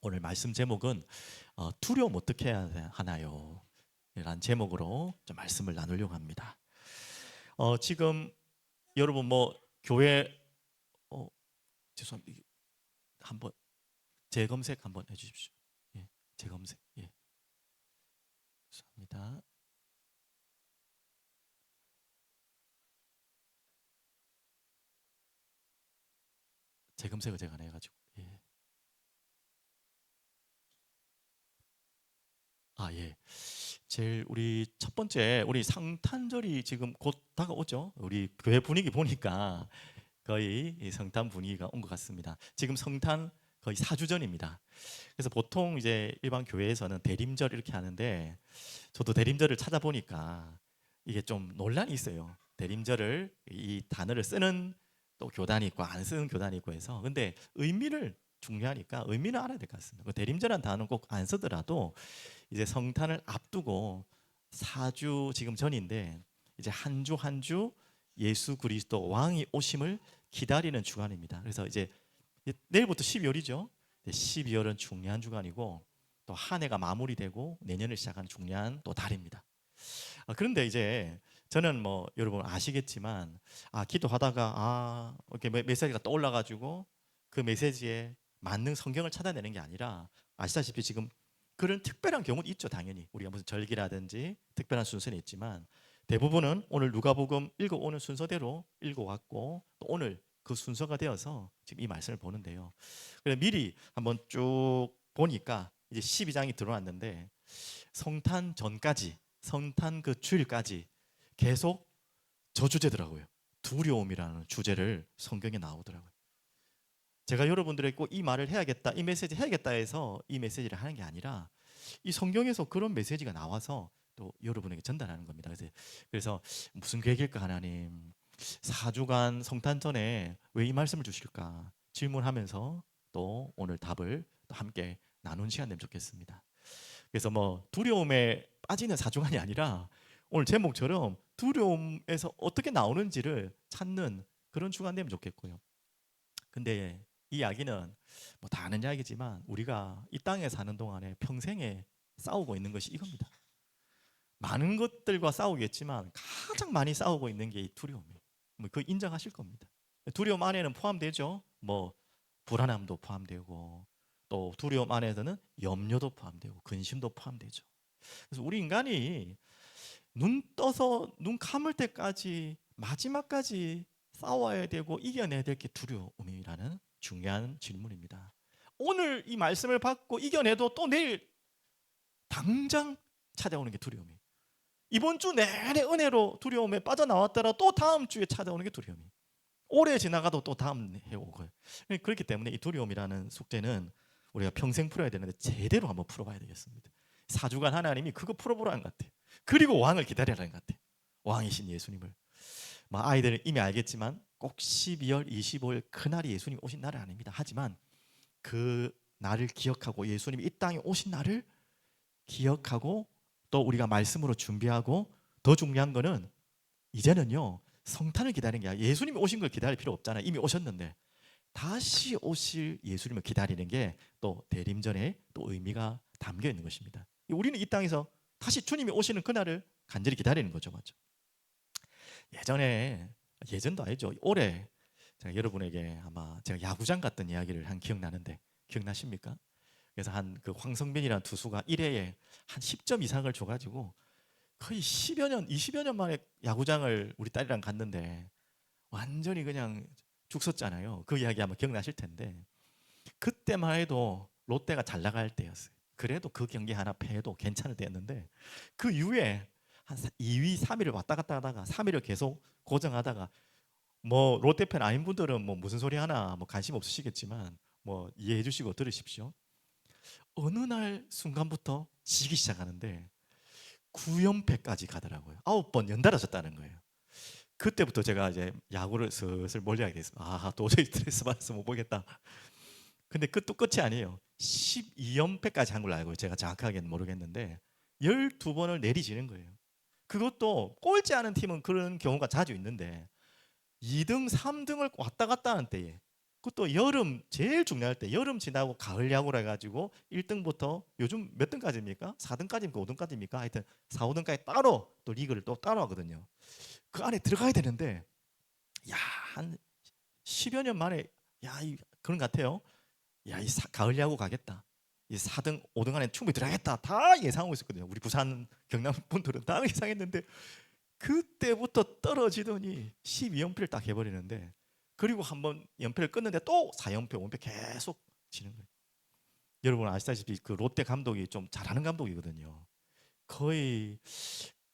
오늘 말씀 제목은 두려움 어떻게 해야 하나요? 라는 제목으로 좀 말씀을 나누려고 합니다. 지금 여러분 뭐 교회 어, 죄송합니다. 한번 재검색 한번 해주십시오. 예, 재검색. 예, 죄송합니다. 재검색을 제가 안 해가지고. 예. 예. 제일 우리 첫 번째 우리 성탄절이 지금 곧 다가오죠. 우리 교회 분위기 보니까 거의 이 성탄 분위기가 온 것 같습니다. 지금 성탄 거의 4주 전입니다. 그래서 보통 이제 일반 교회에서는 대림절 이렇게 하는데 저도 대림절을 찾아보니까 이게 좀 논란이 있어요. 대림절을 이 단어를 쓰는 또 교단이 있고 안 쓰는 교단이 있고 해서 근데 의미를 중요하니까 의미는 알아야 될 것 같습니다. 그 대림절이라는 단어는 꼭 안 쓰더라도 이제 성탄을 앞두고 4주 지금 전인데 이제 한 주 한 주 예수 그리스도 왕이 오심을 기다리는 주간입니다. 그래서 이제 내일부터 12월이죠. 12월은 중요한 주간이고 또 한 해가 마무리되고 내년을 시작하는 중요한 또 달입니다. 그런데 이제 저는 뭐 여러분 아시겠지만 기도하다가 이렇게 메시지가 떠올라가지고 그 메시지에 맞는 성경을 찾아내는 게 아니라 아시다시피 지금 그런 특별한 경우도 있죠. 당연히 우리가 무슨 절기라든지 특별한 순서는 있지만 대부분은 오늘 누가복음 읽어오는 순서대로 읽어왔고 또 오늘 그 순서가 되어서 지금 이 말씀을 보는데요. 그래서 미리 한번 쭉 보니까 이제 12장이 들어왔는데 성탄 전까지 성탄 그 주일까지 계속 저주제더라고요. 두려움이라는 주제를 성경에 나오더라고요. 제가 여러분들에게 꼭 이 말을 해야겠다, 이 메시지 해야겠다 해서 이 메시지를 하는 게 아니라 이 성경에서 그런 메시지가 나와서 또 여러분에게 전달하는 겁니다. 그래서 무슨 계획일까 하나님? 4주간 성탄 전에 왜 이 말씀을 주실까? 질문하면서 또 오늘 답을 또 함께 나눈 시간 되면 좋겠습니다. 그래서 뭐 두려움에 빠지는 4주간이 아니라 오늘 제목처럼 두려움에서 어떻게 나오는지를 찾는 그런 주간 되면 좋겠고요. 근데 이 이야기는 뭐 다 아는 이야기지만 우리가 이 땅에 사는 동안에 평생에 싸우고 있는 것이 이겁니다. 많은 것들과 싸우겠지만 가장 많이 싸우고 있는 게 이 두려움이에요. 그 인정하실 겁니다. 두려움 안에는 포함되죠. 뭐 불안함도 포함되고 또 두려움 안에서는 염려도 포함되고 근심도 포함되죠. 그래서 우리 인간이 눈 떠서 눈 감을 때까지 마지막까지 싸워야 되고 이겨내야 될 게 두려움이라는 중요한 질문입니다. 오늘 이 말씀을 받고 이겨내도 또 내일 당장 찾아오는 게 두려움이에요. 이번 주 내내 은혜로 두려움에 빠져나왔더라 또 다음 주에 찾아오는 게 두려움이에요. 오래 지나가도 또 다음 해 오고요. 그렇기 때문에 이 두려움이라는 숙제는 우리가 평생 풀어야 되는데 제대로 한번 풀어봐야 되겠습니다. 4주간 하나님이 그거 풀어보라는 것 같아요. 그리고 왕을 기다리라는 것 같아요. 왕이신 예수님을. 아이들은 이미 알겠지만 꼭 12월 25일 그날이 예수님 오신 날은 아닙니다. 하지만 그 날을 기억하고 예수님이 이 땅에 오신 날을 기억하고 또 우리가 말씀으로 준비하고 더 중요한 거는 이제는요 성탄을 기다리는 게 아니라 예수님이 오신 걸 기다릴 필요 없잖아요. 이미 오셨는데 다시 오실 예수님을 기다리는 게 또 대림전에 또 의미가 담겨 있는 것입니다. 우리는 이 땅에서 다시 주님이 오시는 그날을 간절히 기다리는 거죠, 맞죠? 예전에 예전도 아니죠. 올해 제가 여러분에게 아마 제가 야구장 갔던 이야기를 한 기억나는데 기억나십니까? 그래서 한 그 황성빈이라는 투수가 1회에 한 10점 이상을 줘가지고 거의 10여 년, 20여 년 만에 야구장을 우리 딸이랑 갔는데 완전히 그냥 죽 썼잖아요. 그 이야기 아마 기억나실 텐데 그때만 해도 롯데가 잘 나갈 때였어요. 그래도 그 경기 하나 패해도 괜찮을 때였는데 그 이후에 한 2위, 3위를 왔다 갔다 하다가 3위를 계속 고정하다가 뭐 롯데 팬 아닌 분들은 뭐 무슨 소리 하나 뭐 관심 없으시겠지만 뭐 이해해 주시고 들으십시오. 어느 날 순간부터 지기 시작하는데 9연패까지 가더라고요. 9번 연달아 졌다는 거예요. 그때부터 제가 이제 야구를 슬슬 멀리하게 됐습니다. 도저히 스트레스 받아서 못 보겠다. 근데 끝도 끝이 아니에요. 12연패까지 한 걸로 알고 제가 정확하게는 모르겠는데 12번을 내리지는 거예요. 그것도 꼴찌 하는 팀은 그런 경우가 자주 있는데 2등, 3등을 왔다 갔다 하는 때에 그것도 여름 제일 중요할 때 여름 지나고 가을 야구라 해가지고 1등부터 요즘 몇 등까지입니까? 4등까지입니까? 5등까지입니까? 하여튼 4, 5등까지 따로 또 리그를 또 따로 하거든요. 그 안에 들어가야 되는데 야, 한 10여 년 만에 그런 것 같아요. 이 가을 야구 가겠다. 이 4등, 5등 안에 충분히 들어가겠다. 다 예상하고 있었거든요. 우리 부산 경남 분들은 다 예상했는데 그때부터 떨어지더니 12연패를 딱 해버리는데 그리고 한번 연패를 끊는데 또 4연패, 5연패 계속 지는 거예요. 여러분 아시다시피 그 롯데 감독이 좀 잘하는 감독이거든요. 거의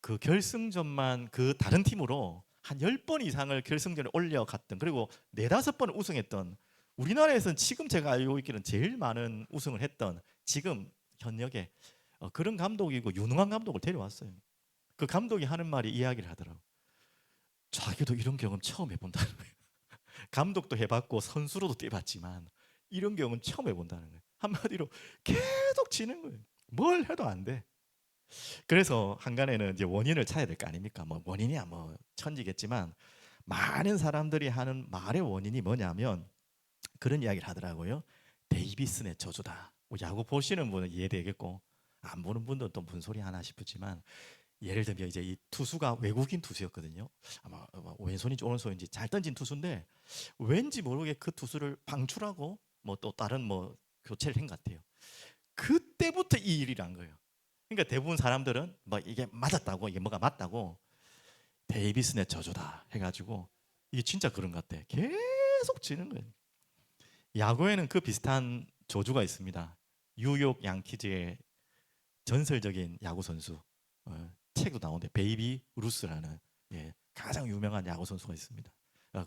그 결승전만 그 다른 팀으로 한 10번 이상을 결승전에 올려갔던 그리고 4, 5번을 우승했던 우리나라에서는 지금 제가 알고 있기는 제일 많은 우승을 했던 지금 현역에 그런 감독이고 유능한 감독을 데려왔어요. 그 감독이 하는 말이 이야기를 하더라고. 자기도 이런 경험 처음 해본다는 거예요. 감독도 해봤고 선수로도 뛰어봤지만 이런 경험은 처음 해본다는 거예요. 한마디로 계속 지는 거예요. 뭘 해도 안 돼. 그래서 한간에는 이제 원인을 찾아야 될 거 아닙니까? 뭐 원인이야 뭐 천지겠지만 많은 사람들이 하는 말의 원인이 뭐냐면 그런 이야기를 하더라고요. 데이비슨의 저주다. 뭐 야구 보시는 분은 이해되겠고 안 보는 분들은 또 무슨 소리 하나 싶지만 예를 들면 이제 이 투수가 외국인 투수였거든요. 아마 왼손인지 오른손인지 잘 던진 투수인데 왠지 모르게 그 투수를 방출하고 뭐 또 다른 뭐 교체를 한 것 같아요. 그때부터 이 일이 난 거예요. 그러니까 대부분 사람들은 뭐 이게 맞았다고 이게 뭐가 맞다고 데이비슨의 저주다 해가지고 이게 진짜 그런 것 같아. 계속 지는 거예요. 야구에는 그 비슷한 저주가 있습니다. 뉴욕 양키즈의 전설적인 야구 선수 책도 나오는데 베이비 루스라는 가장 유명한 야구 선수가 있습니다.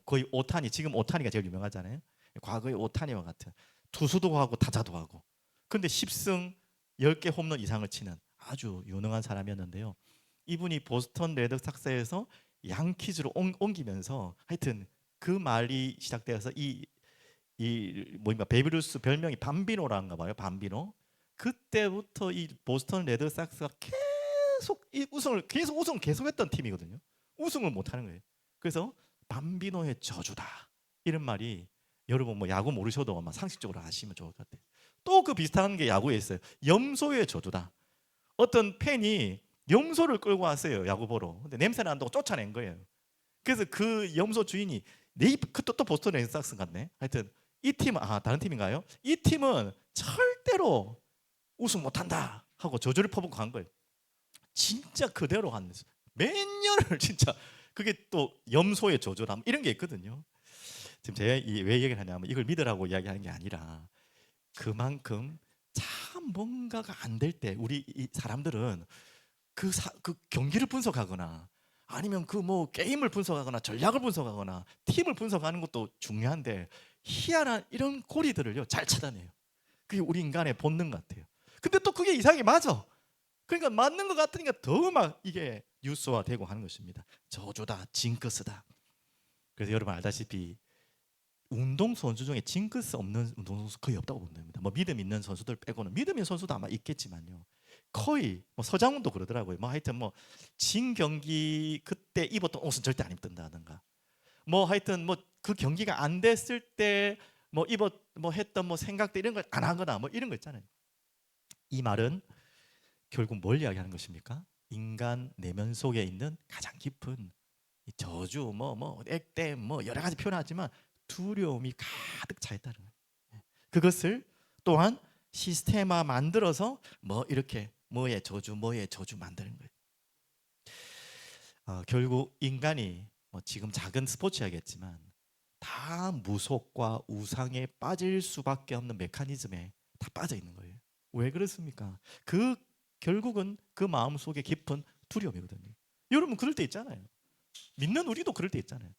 거의 오타니 지금 오타니가 제일 유명하잖아요. 과거의 오타니와 같은 투수도 하고 타자도 하고. 근데 10승 10개 홈런 이상을 치는 아주 유능한 사람이었는데요. 이분이 보스턴 레드삭스에서 양키즈로 옮기면서 하여튼 그 말이 시작되어서 이 뭐인가 베이비루스 별명이 밤비노라는가 봐요. 밤비노. 그때부터 이 보스턴 레드삭스가 계속 이 우승을 계속했던 팀이거든요. 우승을 못 하는 거예요. 그래서 밤비노의 저주다. 이런 말이 여러분 뭐 야구 모르셔도 아마 상식적으로 아시면 좋을 것 같아요. 또 그 비슷한 게 야구에 있어요. 염소의 저주다. 어떤 팬이 염소를 끌고 왔어요. 야구 보러. 근데 냄새 난다고 쫓아낸 거예요. 그래서 그 염소 주인이 또 보스턴 레드삭스 같네. 하여튼 이 팀은 다른 팀인가요? 이 팀은 절대로 우승 못한다 하고 저주를 퍼붓고 간 거예요. 진짜 그대로 한 몇 년을 진짜 그게 또 염소의 저주다 이런 게 있거든요. 지금 제가 왜 얘기를 하냐면 이걸 믿으라고 이야기하는 게 아니라 그만큼 참 뭔가가 안 될 때 우리 이 사람들은 그 경기를 분석하거나 아니면 그 뭐 게임을 분석하거나 전략을 분석하거나 팀을 분석하는 것도 중요한데 희한한 이런 고리들을요 잘 찾아내요. 그게 우리 인간의 본능 같아요. 근데 또 그게 이상하게 맞아. 그러니까 맞는 것 같으니까 더 막 이게 뉴스화되고 하는 것입니다. 저주다, 징크스다. 그래서 여러분 알다시피 운동 선수 중에 징크스 없는 운동 선수 거의 없다고 봅니다. 뭐 믿음 있는 선수들 빼고는 믿음 있는 선수도 아마 있겠지만요. 거의 뭐 서장훈도 그러더라고요. 뭐 하여튼 뭐 진 경기 그때 입었던 옷은 절대 안 입던다든가. 뭐 하여튼 뭐 그 경기가 안 됐을 때 뭐 뭐 했던 뭐 생각들 이런 걸 안 하거나 뭐 이런 거 있잖아요. 이 말은 결국 뭘 이야기하는 것입니까? 인간 내면 속에 있는 가장 깊은 저주, 액땜, 뭐 여러 가지 표현하지만 두려움이 가득 차 있다는 거예요. 그것을 또한 시스템화 만들어서 뭐 이렇게 뭐의 저주 만드는 거예요. 결국 인간이 뭐 지금 작은 스포츠 하겠지만 다 무속과 우상에 빠질 수밖에 없는 메커니즘에 다 빠져 있는 거예요. 왜 그렇습니까? 결국은 그 마음 속에 깊은 두려움이거든요. 여러분 그럴 때 있잖아요. 믿는 우리도 그럴 때 있잖아요.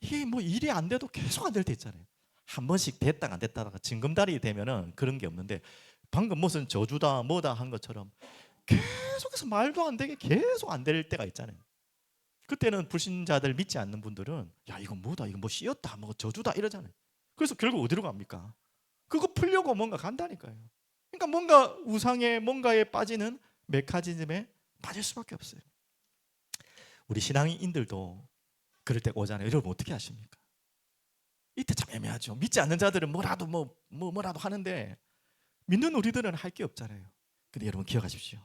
이게 뭐 일이 안 돼도 계속 안 될 때 있잖아요. 한 번씩 됐다가 안 됐다가 징검다리 되면은 그런 게 없는데 방금 무슨 저주다 뭐다 한 것처럼 계속해서 말도 안 되게 계속 안 될 때가 있잖아요. 그때는 불신자들 믿지 않는 분들은 야 이거 뭐다 이거 뭐 씌었다 뭐 저주다 이러잖아요. 그래서 결국 어디로 갑니까? 그거 풀려고 뭔가 간다니까요. 그러니까 뭔가 우상에 뭔가에 빠지는 메커니즘에 빠질 수밖에 없어요. 우리 신앙인들도 그럴 때 오잖아요. 여러분 어떻게 하십니까? 이때 참 애매하죠. 믿지 않는 자들은 뭐라도 뭐라도 하는데 믿는 우리들은 할 게 없잖아요. 근데 여러분 기억하십시오.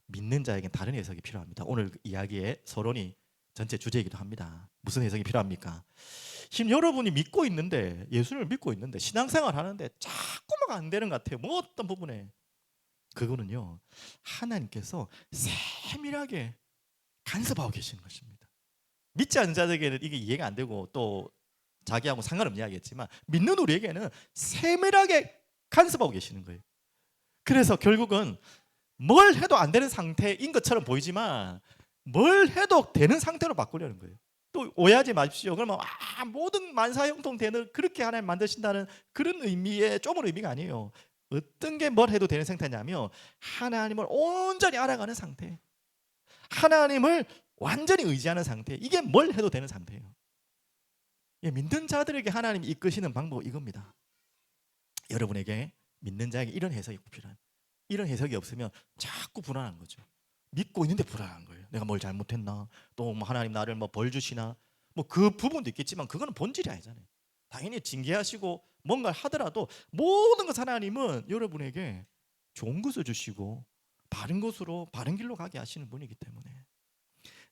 믿는 자에겐 다른 해석이 필요합니다. 오늘 이야기의 서론이 전체 주제이기도 합니다. 무슨 해석이 필요합니까? 지금 여러분이 믿고 있는데, 예수를 믿고 있는데 신앙생활 하는데 자꾸만 안 되는 것 같아요. 뭐 어떤 부분에. 그거는요, 하나님께서 세밀하게 간섭하고 계시는 것입니다. 믿지 않는 자들에게는 이게 이해가 안 되고 또 자기하고 상관없는 이야기겠지만, 믿는 우리에게는 세밀하게 간섭하고 계시는 거예요. 그래서 결국은 뭘 해도 안 되는 상태인 것처럼 보이지만 뭘 해도 되는 상태로 바꾸려는 거예요. 또 오해하지 마십시오. 그러면 모든 만사형통 되는, 그렇게 하나님 만드신다는 그런 의미의 좁은 의미가 아니에요. 어떤 게 뭘 해도 되는 상태냐면 하나님을 온전히 알아가는 상태, 하나님을 완전히 의지하는 상태, 이게 뭘 해도 되는 상태예요. 믿는 자들에게 하나님이 이끄시는 방법은 이겁니다. 여러분에게, 믿는 자에게 이런 해석이 필요한, 이런 해석이 없으면 자꾸 불안한 거죠. 믿고 있는데 불안한 거예요. 내가 뭘 잘못했나? 또 뭐 하나님 나를 뭐 벌 주시나? 뭐 그 부분도 있겠지만 그거는 본질이 아니잖아요. 당연히 징계하시고 뭔가를 하더라도 모든 것 하나님은 여러분에게 좋은 것을 주시고 바른 것으로, 바른 길로 가게 하시는 분이기 때문에.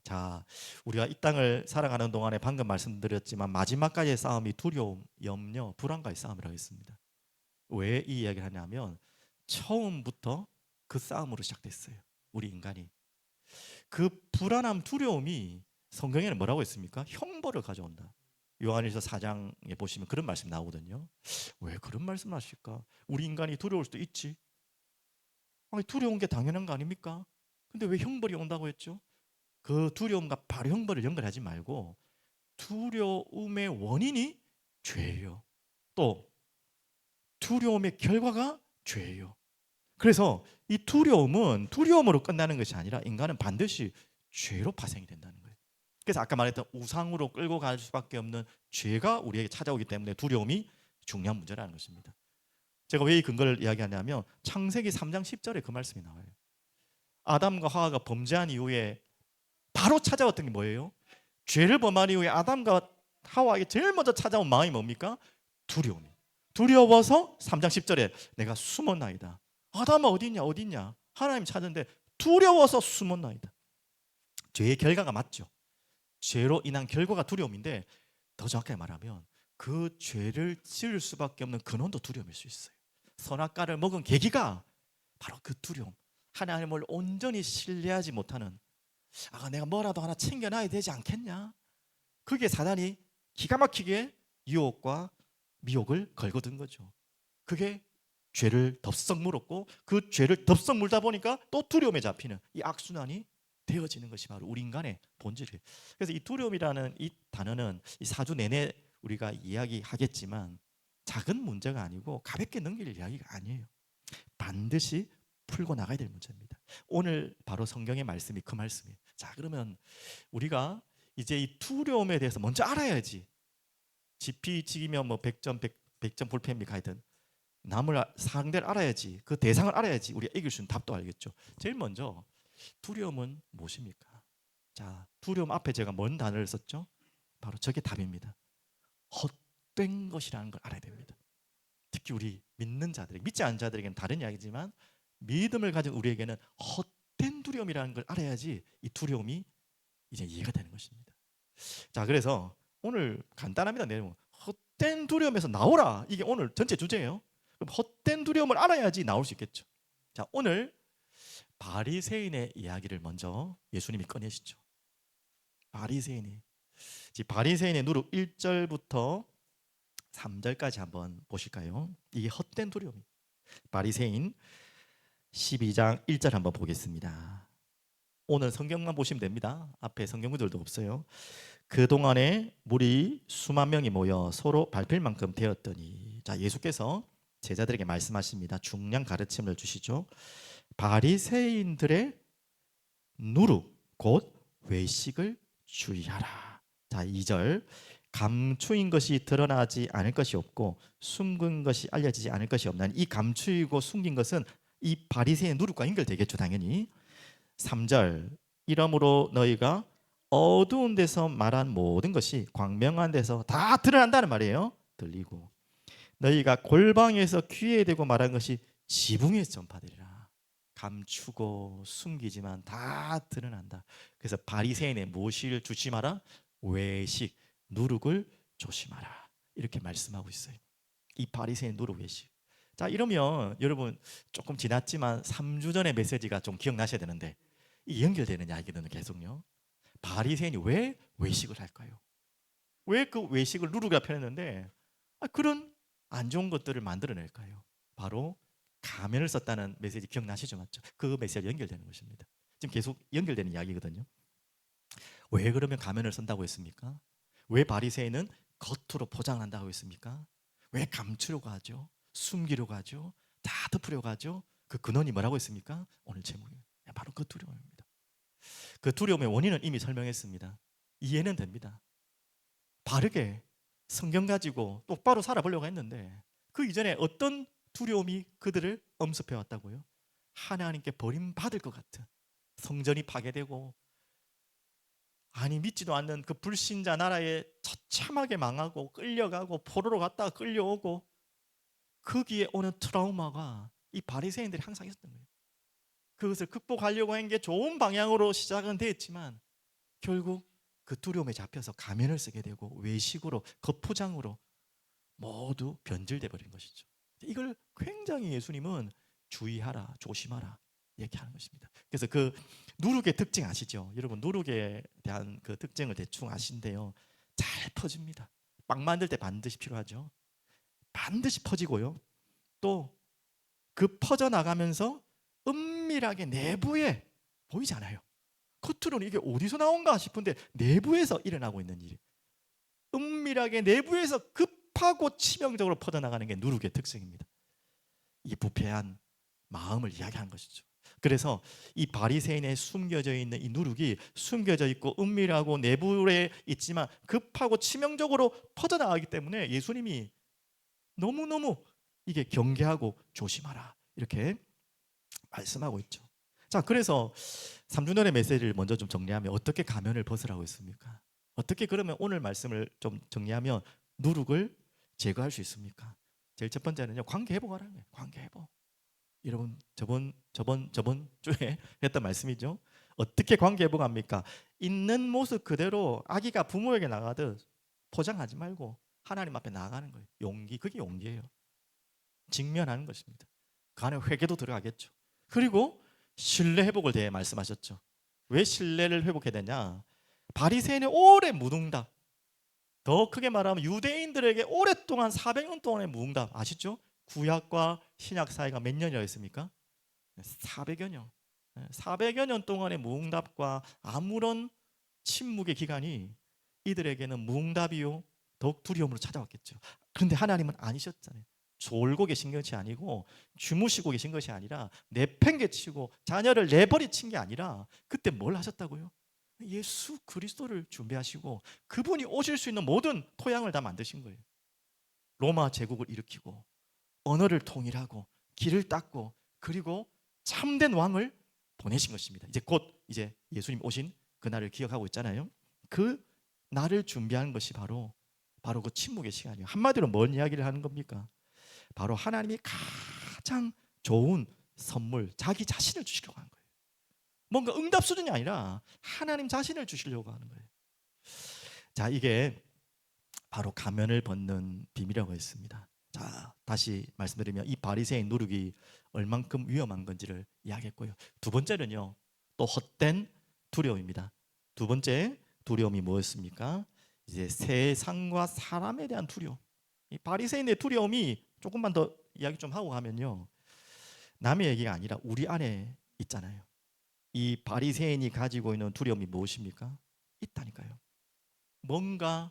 자, 우리가 이 땅을 살아가는 동안에 방금 말씀드렸지만 마지막까지의 싸움이 두려움, 염려, 불안과의 싸움이라고 했습니다. 왜 이 이야기를 하냐면 처음부터 그 싸움으로 시작됐어요. 우리 인간이. 그 불안함, 두려움이 성경에는 뭐라고 했습니까? 형벌을 가져온다. 요한일서 4장에 보시면 그런 말씀 나오거든요. 왜 그런 말씀을 하실까? 우리 인간이 두려울 수도 있지. 아니, 두려운 게 당연한 거 아닙니까? 근데 왜 형벌이 온다고 했죠? 그 두려움과 바로 형벌을 연결하지 말고 두려움의 원인이 죄예요. 또 두려움의 결과가 죄예요. 그래서 이 두려움은 두려움으로 끝나는 것이 아니라 인간은 반드시 죄로 파생이 된다는 거예요. 그래서 아까 말했던 우상으로 끌고 갈 수밖에 없는 죄가 우리에게 찾아오기 때문에 두려움이 중요한 문제라는 것입니다. 제가 왜 이 근거를 이야기하냐면 창세기 3장 10절에 그 말씀이 나와요. 아담과 하와가 범죄한 이후에 바로 찾아왔던 게 뭐예요? 죄를 범한 이후에 아담과 하와에게 제일 먼저 찾아온 마음이 뭡니까? 두려움이. 두려워서 3장 10절에 내가 숨었나이다. 아담아 어디냐 어디냐, 하나님 찾는데 두려워서 숨었나이다. 죄의 결과가 맞죠. 죄로 인한 결과가 두려움인데 더 정확하게 말하면 그 죄를 지을 수밖에 없는 근원도 두려움일 수 있어요. 선악과를 먹은 계기가 바로 그 두려움, 하나님을 온전히 신뢰하지 못하는, 내가 뭐라도 하나 챙겨놔야 되지 않겠냐, 그게 사단이 기가 막히게 유혹과 미혹을 걸거든 거죠. 그게 죄를 덥석 물었고 그 죄를 덥석 물다 보니까 또 두려움에 잡히는 이 악순환이 되어지는 것이 바로 우리 인간의 본질이에요. 그래서 이 두려움이라는 이 단어는 이 4주 내내 우리가 이야기하겠지만 작은 문제가 아니고 가볍게 넘길 이야기가 아니에요. 반드시 풀고 나가야 될 문제입니다. 오늘 바로 성경의 말씀이 그 말씀이에요. 자, 그러면 우리가 이제 이 두려움에 대해서 먼저 알아야지. 지피지기면 뭐 100점 100점 불패입니까? 하여튼 남을 상대를 알아야지, 그 대상을 알아야지 우리가 이길 수 있는 답도 알겠죠. 제일 먼저 두려움은 무엇입니까? 자, 두려움 앞에 제가 뭔 단어를 썼죠? 바로 저게 답입니다. 헛된 것이라는 걸 알아야 됩니다. 특히 우리 믿는 자들에게, 믿지 않는 자들에게는 다른 이야기지만 믿음을 가진 우리에게는 헛된 두려움이라는 걸 알아야지 이 두려움이 이제 이해가 되는 것입니다. 자, 그래서 오늘 간단합니다. 내용은 헛된 두려움에서 나오라, 이게 오늘 전체 주제예요. 그럼 헛된 두려움을 알아야지 나올 수 있겠죠. 자, 오늘 바리새인의 이야기를 먼저 예수님이 꺼내시죠. 바리새인의 누룩 1절부터 3절까지 한번 보실까요? 이게 헛된 두려움이. 바리새인 12장 1절 한번 보겠습니다. 오늘 성경만 보시면 됩니다. 앞에 성경 구절도 없어요. 그동안에 무리 수만 명이 모여 서로 밟힐 만큼 되었더니, 자, 예수께서 제자들에게 말씀하십니다. 중요한 가르침을 주시죠. 바리새인들의 누룩 곧 외식을 주의하라. 자, 2절 감추인 것이 드러나지 않을 것이 없고 숨긴 것이 알려지지 않을 것이 없나니, 이 감추이고 숨긴 것은 이 바리새인 누룩과 연결되겠죠, 당연히. 3절 이러므로 너희가 어두운 데서 말한 모든 것이 광명한 데서 다 드러난다는 말이에요. 들리고 너희가 골방에서 귀에 대고 말한 것이 지붕에서 전파되리라. 감추고 숨기지만 다 드러난다. 그래서 바리새인의 무엇을 조심하라? 외식, 누룩을 조심하라. 이렇게 말씀하고 있어요. 이 바리새인 누룩 외식. 자, 이러면 여러분 조금 지났지만 3주 전의 메시지가 좀 기억나셔야 되는데 이 연결되는 이야기는 계속요. 바리새인이 왜 외식을 할까요? 왜 그 외식을 누룩이라 표현했는데 그런 안 좋은 것들을 만들어낼까요? 바로 가면을 썼다는 메시지 기억나시죠? 맞죠? 그 메시지가 연결되는 것입니다. 지금 계속 연결되는 이야기거든요. 왜 그러면 가면을 쓴다고 했습니까? 왜 바리새인은 겉으로 포장한다고 했습니까? 왜 감추려고 하죠? 숨기려고 하죠? 다 덮으려고 하죠? 그 근원이 뭐라고 했습니까? 오늘 제목이 바로 그 두려움입니다. 그 두려움의 원인은 이미 설명했습니다. 이해는 됩니다. 바르게 성경 가지고 똑바로 살아보려고 했는데 그 이전에 어떤 두려움이 그들을 엄습해 왔다고요? 하나님께 버림받을 것 같은, 성전이 파괴되고 아니 믿지도 않는 그 불신자 나라에 처참하게 망하고 끌려가고 포로로 갔다가 끌려오고 거기에 오는 트라우마가 이 바리새인들이 항상 있었던 거예요. 그것을 극복하려고 한 게 좋은 방향으로 시작은 됐지만 결국 그 두려움에 잡혀서 가면을 쓰게 되고 외식으로 겉포장으로 모두 변질돼 버린 것이죠. 이걸 굉장히 예수님은 주의하라, 조심하라 얘기하는 것입니다. 그래서 그 누룩의 특징 아시죠? 여러분 누룩에 대한 그 특징을 대충 아신데요. 잘 퍼집니다. 빵 만들 때 반드시 필요하죠. 반드시 퍼지고요. 또 그 퍼져 나가면서 은밀하게 내부에 보이지 않아요. 겉으로는 이게 어디서 나온가 싶은데 내부에서 일어나고 있는 일이 은밀하게 내부에서 급하고 치명적으로 퍼져나가는 게 누룩의 특징입니다. 이 부패한 마음을 이야기하는 것이죠. 그래서 이 바리새인에 숨겨져 있는 이 누룩이 숨겨져 있고 은밀하고 내부에 있지만 급하고 치명적으로 퍼져나가기 때문에 예수님이 너무너무 이게 경계하고 조심하라 이렇게 말씀하고 있죠. 자, 그래서 3주년의 메시지를 먼저 좀 정리하면 어떻게 가면을 벗으라고 했습니까? 어떻게 그러면 오늘 말씀을 좀 정리하면 누룩을 제거할 수 있습니까? 제일 첫 번째는요, 관계 회복하라는 거예요. 관계 회복. 여러분 저번 주에 했던 말씀이죠. 어떻게 관계 회복합니까? 있는 모습 그대로 아기가 부모에게 나가듯 포장하지 말고 하나님 앞에 나가는 거예요. 용기, 그게 용기예요. 직면하는 것입니다. 그 안에 회개도 들어가겠죠. 그리고 신뢰 회복을 대해 말씀하셨죠. 왜 신뢰를 회복해야 되냐? 바리새인의 오래 무응답, 더 크게 말하면 유대인들에게 오랫동안 400년 동안의 무응답 아시죠? 구약과 신약 사이가 몇 년이라고 했습니까? 400여 년. 400여 년 동안의 무응답과 아무런 침묵의 기간이 이들에게는 무응답이요 더욱 두려움으로 찾아왔겠죠. 그런데 하나님은 아니셨잖아요. 졸고 계신 것이 아니고 주무시고 계신 것이 아니라 내팽개치고 자녀를 내버리친 게 아니라 그때 뭘 하셨다고요? 예수 그리스도를 준비하시고 그분이 오실 수 있는 모든 토양을 다 만드신 거예요. 로마 제국을 일으키고 언어를 통일하고 길을 닦고 그리고 참된 왕을 보내신 것입니다. 이제 곧 이제 예수님 오신 그날을 기억하고 있잖아요. 그 날을 준비하는 것이 바로 그 침묵의 시간이에요. 한마디로 뭔 이야기를 하는 겁니까? 바로 하나님이 가장 좋은 선물, 자기 자신을 주시려고 하는 거예요. 뭔가 응답 수준이 아니라 하나님 자신을 주시려고 하는 거예요. 자, 이게 바로 가면을 벗는 비밀이라고 했습니다. 자, 다시 말씀드리면 이 바리새인 누룩이 얼만큼 위험한 건지를 이야기했고요. 두 번째는요, 또 헛된 두려움입니다. 두 번째 두려움이 뭐였습니까? 이제 세상과 사람에 대한 두려움. 이 바리새인의 두려움이 조금만 더 이야기 좀 하고 가면요, 남의 얘기가 아니라 우리 안에 있잖아요. 이 바리새인이 가지고 있는 두려움이 무엇입니까? 있다니까요. 뭔가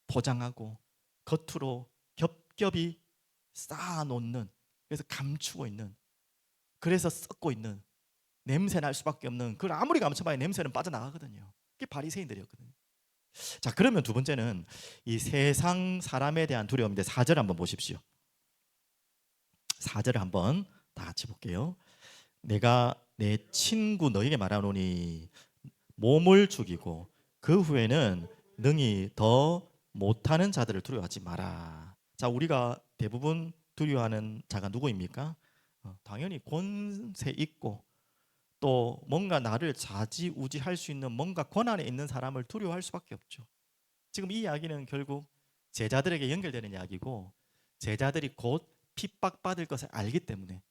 포장하고 겉으로 겹겹이 쌓아놓는, 그래서 감추고 있는, 그래서 썩고 있는, 냄새 날 수밖에 없는, 그걸 아무리 감춰봐야 냄새는 빠져나가거든요. 그게 바리새인들이었거든요. 자, 그러면 두 번째는 이 세상 사람에 대한 두려움인데 4절 한번 보십시오. 4절을 한번 다 같이 볼게요. 내가 내 친구 너에게 말하노니 몸을 죽이고 그 후에는 능히 더 못하는 자들을 두려워하지 마라. 자, 우리가 대부분 두려워하는 자가 누구입니까? 당연히 권세 있고 또 뭔가 나를 좌지우지할 수 있는 뭔가 권한에 있는 사람을 두려워할 수밖에 없죠. 지금 이 이야기는 결국 제자들에게 연결되는 이야기고, 제자들이 곧 핍박받을 것을 알기 때문에,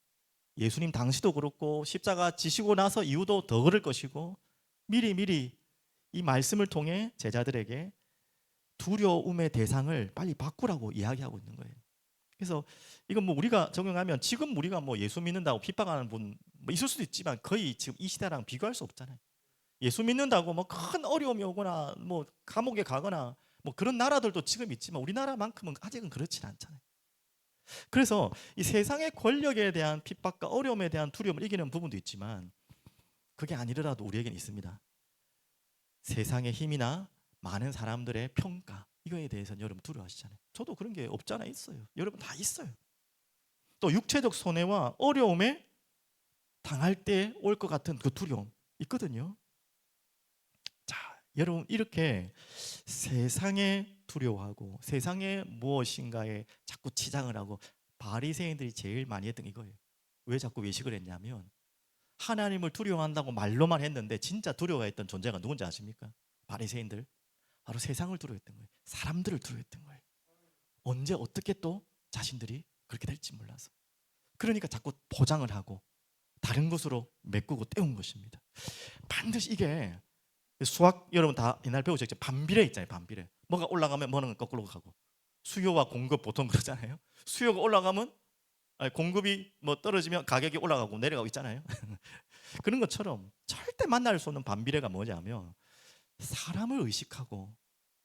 예수님 당시도 그렇고 십자가 지시고 나서 이후도 더 그럴 것이고, 미리 이 말씀을 통해 제자들에게 두려움의 대상을 빨리 바꾸라고 이야기하고 있는 거예요. 그래서 이건 뭐 우리가 적용하면, 지금 우리가 뭐 예수 믿는다고 핍박하는 분 뭐 있을 수도 있지만 거의 지금 이 시대랑 비교할 수 없잖아요. 예수 믿는다고 뭐 큰 어려움이 오거나 뭐 감옥에 가거나 뭐 그런 나라들도 지금 있지만 우리나라만큼은 아직은 그렇진 않잖아요. 그래서 이 세상의 권력에 대한 핍박과 어려움에 대한 두려움을 이기는 부분도 있지만, 그게 아니더라도 우리에게는 있습니다. 세상의 힘이나 많은 사람들의 평가, 이거에 대해서는 여러분 두려워하시잖아요. 저도 그런 게 없잖아 있어요. 여러분 다 있어요. 또 육체적 손해와 어려움에 당할 때 올 것 같은 그 두려움 있거든요. 자, 여러분 이렇게 세상에 두려워하고 세상에 무엇인가에 자꾸 치장을 하고, 바리새인들이 제일 많이 했던 이거예요. 왜 자꾸 외식을 했냐면, 하나님을 두려워한다고 말로만 했는데 진짜 두려워했던 존재가 누군지 아십니까? 바리새인들. 바로 세상을 두려워했던 거예요. 사람들을 두려워했던 거예요. 언제 어떻게 또 자신들이 그렇게 될지 몰라서. 그러니까 자꾸 포장을 하고 다른 것으로 메꾸고 때운 것입니다. 반드시 이게, 수학 여러분 다 옛날 배우셨죠? 반비례 있잖아요. 반비례. 뭐가 올라가면 뭐는 거꾸로 가고, 수요와 공급 보통 그러잖아요. 수요가 올라가면, 아니, 공급이 뭐 떨어지면 가격이 올라가고 내려가고 있잖아요. 그런 것처럼 절대 만날 수 없는 반비례가 뭐냐면, 사람을 의식하고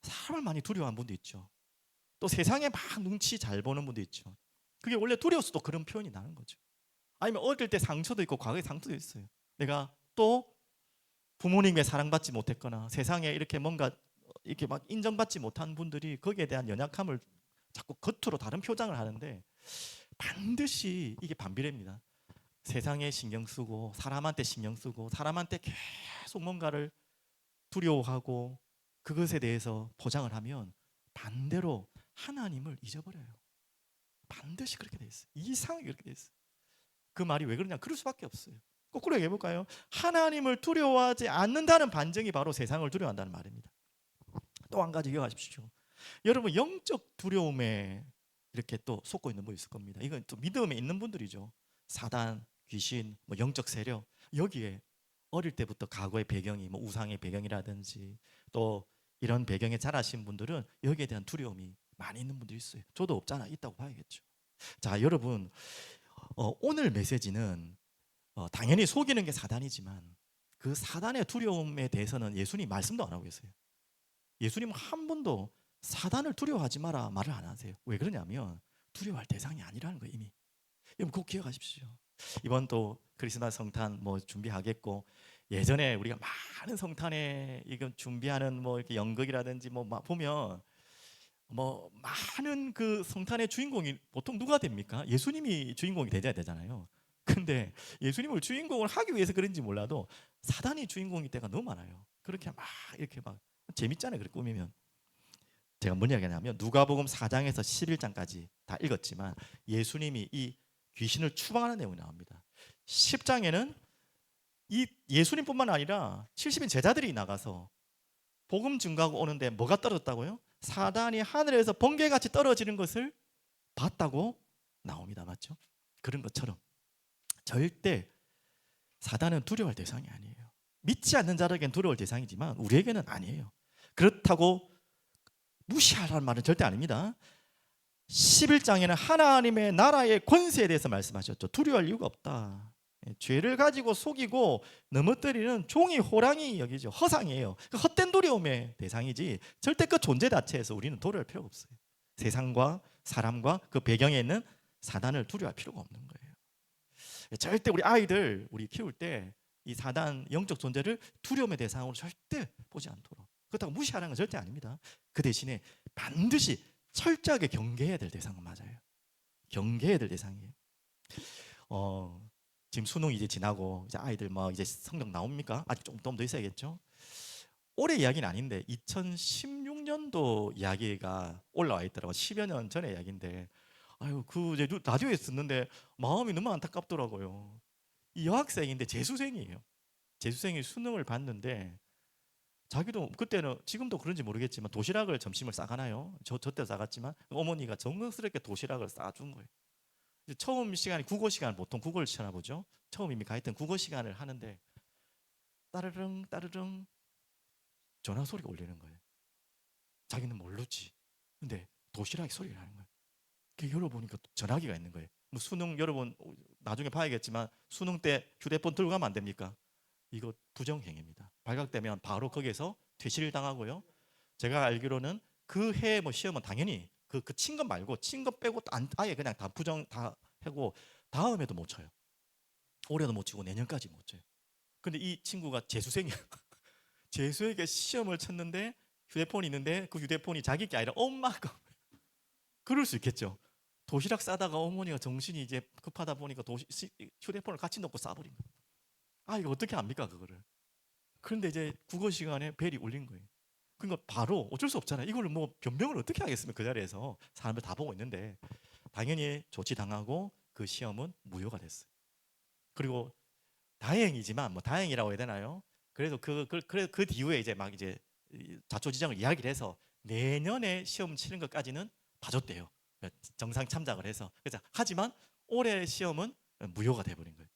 사람을 많이 두려워하는 분도 있죠. 또 세상에 막 눈치 잘 보는 분도 있죠. 그게 원래 두려워서 또 그런 표현이 나는 거죠. 아니면 어릴 때 상처도 있고 과거에 상처도 있어요. 내가 또 부모님의 사랑받지 못했거나 세상에 이렇게 뭔가 이렇게 막 인정받지 못한 분들이 거기에 대한 연약함을 자꾸 겉으로 다른 표장을 하는데, 반드시 이게 반비례입니다. 세상에 신경 쓰고 사람한테 신경 쓰고 사람한테 계속 뭔가를 두려워하고 그것에 대해서 포장을 하면 반대로 하나님을 잊어버려요. 반드시 그렇게 돼 있어요. 이상하게 그렇게 돼 있어요. 그 말이 왜 그러냐? 그럴 수밖에 없어요. 거꾸로 얘기해 볼까요? 하나님을 두려워하지 않는다는 반증이 바로 세상을 두려워한다는 말입니다. 또 한 가지 기억하십시오. 여러분 영적 두려움에 이렇게 또 속고 있는 분 있을 겁니다. 이건 또 믿음에 있는 분들이죠. 사단, 귀신, 뭐 영적 세력, 여기에 어릴 때부터 과거의 배경이 뭐 우상의 배경이라든지 또 이런 배경에 자라신 분들은 여기에 대한 두려움이 많이 있는 분들이 있어요. 저도 없잖아, 있다고 봐야겠죠. 자, 여러분 오늘 메시지는 당연히 속이는 게 사단이지만, 그 사단의 두려움에 대해서는 예수님 말씀도 안 하고 계세요. 예수님은 한 번도 사단을 두려워하지 마라 말을 안 하세요. 왜 그러냐면 두려워할 대상이 아니라는 거예요. 이미. 여러분 꼭 기억하십시오. 이번 또 크리스마스 성탄 뭐 준비하겠고, 예전에 우리가 많은 성탄에 이건 준비하는 뭐 이렇게 연극이라든지 뭐 보면 뭐 많은 그 성탄의 주인공이 보통 누가 됩니까? 예수님이 주인공이 되어야 되잖아요. 근데 예수님을 주인공을 하기 위해서 그런지 몰라도 사단이 주인공일 때가 너무 많아요. 그렇게 막 이렇게 막 재밌잖아요. 그렇게 꾸미면. 제가 뭔 이야기냐면, 누가복음 4장에서 11장까지 다 읽었지만 예수님이 이 귀신을 추방하는 내용이 나옵니다. 10장에는 이 예수님뿐만 아니라 70인 제자들이 나가서 복음 증거하고 오는데 뭐가 떨어졌다고요? 사단이 하늘에서 번개같이 떨어지는 것을 봤다고 나옵니다. 맞죠? 그런 것처럼 절대 사단은 두려워할 대상이 아니에요. 믿지 않는 자에게는 두려울 대상이지만 우리에게는 아니에요. 그렇다고 무시하라는 말은 절대 아닙니다. 11장에는 하나님의 나라의 권세에 대해서 말씀하셨죠. 두려워할 이유가 없다. 죄를 가지고 속이고 넘어뜨리는 종이 호랑이 여기죠. 허상이에요. 헛된 두려움의 대상이지 절대 그 존재 자체에서 우리는 두려워할 필요가 없어요. 세상과 사람과 그 배경에 있는 사단을 두려워할 필요가 없는 거예요. 절대 우리 아이들 우리 키울 때 이 사단 영적 존재를 두려움의 대상으로 절대 보지 않도록, 그렇다고 무시하는 건 절대 아닙니다. 그 대신에 반드시 철저하게 경계해야 될 대상은 맞아요. 경계해야 될 대상이에요. 지금 수능 이제 지나고 이제 아이들 뭐 이제 성적 나옵니까? 아직 좀 더 있어야겠죠. 올해 이야기는 아닌데 2016년 10년도 이야기가 올라와 있더라고. 10여 년 전의 이야기인데, 아유 그 이제 라디오에 듣는데 마음이 너무 안타깝더라고요. 이 여학생인데 재수생이에요. 재수생이 수능을 봤는데 자기도 그때는 지금도 그런지 모르겠지만 도시락을 점심을 싸가나요? 저 때 싸갔지만 어머니가 정성스럽게 도시락을 싸준 거예요. 이제 처음 시간이 국어 시간, 보통 국어를 치나 보죠. 처음 이미 가 있던 국어 시간을 하는데 따르릉 따르릉 전화 소리가 울리는 거예요. 자기는 모르지. 근데 도시락이 소리가 나는 거예요. 그 열어보니까 전화기가 있는 거예요. 뭐 수능 여러분 나중에 봐야겠지만 수능 때 휴대폰 들고 가면 안 됩니까? 이거 부정행위입니다. 발각되면 바로 거기에서 퇴실 당하고요. 제가 알기로는 그 해 뭐 시험은 당연히 그 친 것 말고 친 것 빼고 아예 그냥 다 부정 다 하고 다음에도 못 쳐요. 올해도 못 치고 내년까지 못 쳐요. 근데 이 친구가 재수생이야. 재수에게 시험을 쳤는데 휴대폰이 있는데 그 휴대폰이 자기 게 아니라 엄마 거. 그럴 수 있겠죠. 도시락 싸다가 어머니가 정신이 이제 급하다 보니까 휴대폰을 같이 넣고 싸버린 거예요. 아 이거 어떻게 합니까 그거를. 그런데 이제 국어 시간에 벨이 울린 거예요. 그러니까 바로 어쩔 수 없잖아요. 이걸 뭐 변명을 어떻게 하겠습니까? 그 자리에서 사람들 다 보고 있는데 당연히 조치당하고 그 시험은 무효가 됐어요. 그리고 다행이지만 뭐 다행이라고 해야 되나요? 그래도 그 뒤에 이제 막 이제 자초지종을 이야기를 해서 내년에 시험 치는 것까지는 봐줬대요. 정상 참작을 해서. 그래서 하지만 올해 시험은 무효가 돼버린 거예요.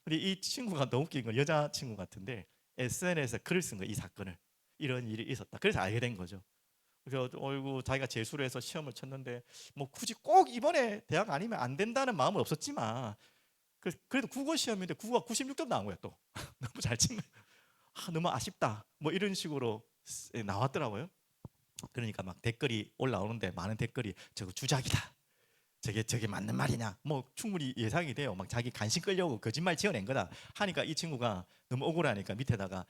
근데 이 친구가 너무 웃긴 건 여자 친구 같은데 SNS에 글을 쓴 거예요. 이 사건을. 이런 일이 있었다. 그래서 알게 된 거죠. 그래서 어이구 자기가 재수를 해서 시험을 쳤는데 뭐 굳이 꼭 이번에 대학 아니면 안 된다는 마음은 없었지만 그래도 국어 시험인데 국어가 96점 나온 거야 또. 너무 잘 친 거야. 아, 너무 아쉽다. 뭐 이런 식으로 나왔더라고요. 그러니까 막 댓글이 올라오는데 많은 댓글이 저거 주작이다. 저게 맞는 말이냐? 뭐 충분히 예상이 돼요. 막 자기 간신 끌려고 거짓말 지어낸 거다 하니까 이 친구가 너무 억울하니까 밑에다가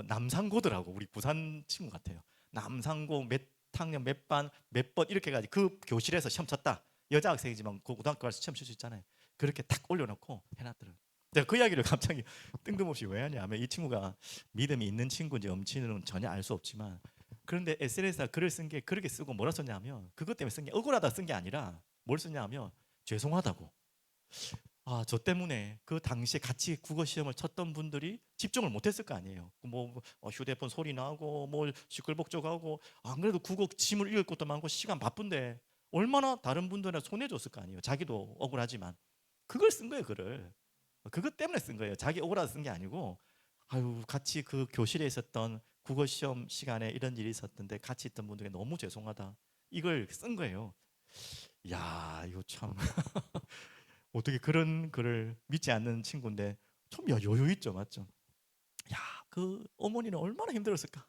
남상고더라고. 우리 부산 친구 같아요. 남상고 몇 학년 몇 반 몇 번 이렇게 가지고 그 교실에서 시험 쳤다. 여자 학생이지만 그 고등학교 가서 시험 칠 수 있잖아요. 그렇게 탁 올려놓고 해놨더라고요. 내가 그 이야기를 갑자기 뜬금없이 왜 하냐면 이 친구가 믿음이 있는 친구인지 엄친은 전혀 알 수 없지만 그런데 SNS에 글을 쓴 게 그렇게 쓰고 뭐라 썼냐면 그것 때문에 쓴 게 억울하다 쓴 게 아니라 뭘 썼냐면 죄송하다고. 아, 저 때문에 그 당시에 같이 국어 시험을 쳤던 분들이 집중을 못했을 거 아니에요. 뭐 휴대폰 소리 나고 뭐 시끌벅적하고 안 그래도 국어 지문 읽을 것도 많고 시간 바쁜데 얼마나 다른 분들한테 손해줬을 거 아니에요. 자기도 억울하지만 그걸 쓴 거예요. 글을 그것 때문에 쓴 거예요. 자기 억울해서 쓴 게 아니고 아유 같이 그 교실에 있었던 국어 시험 시간에 이런 일이 있었던데 같이 있던 분들에게 너무 죄송하다 이걸 쓴 거예요. 야 이거 참 어떻게 그런 글을 믿지 않는 친구인데 좀 여유 있죠, 맞죠? 야, 그 어머니는 얼마나 힘들었을까?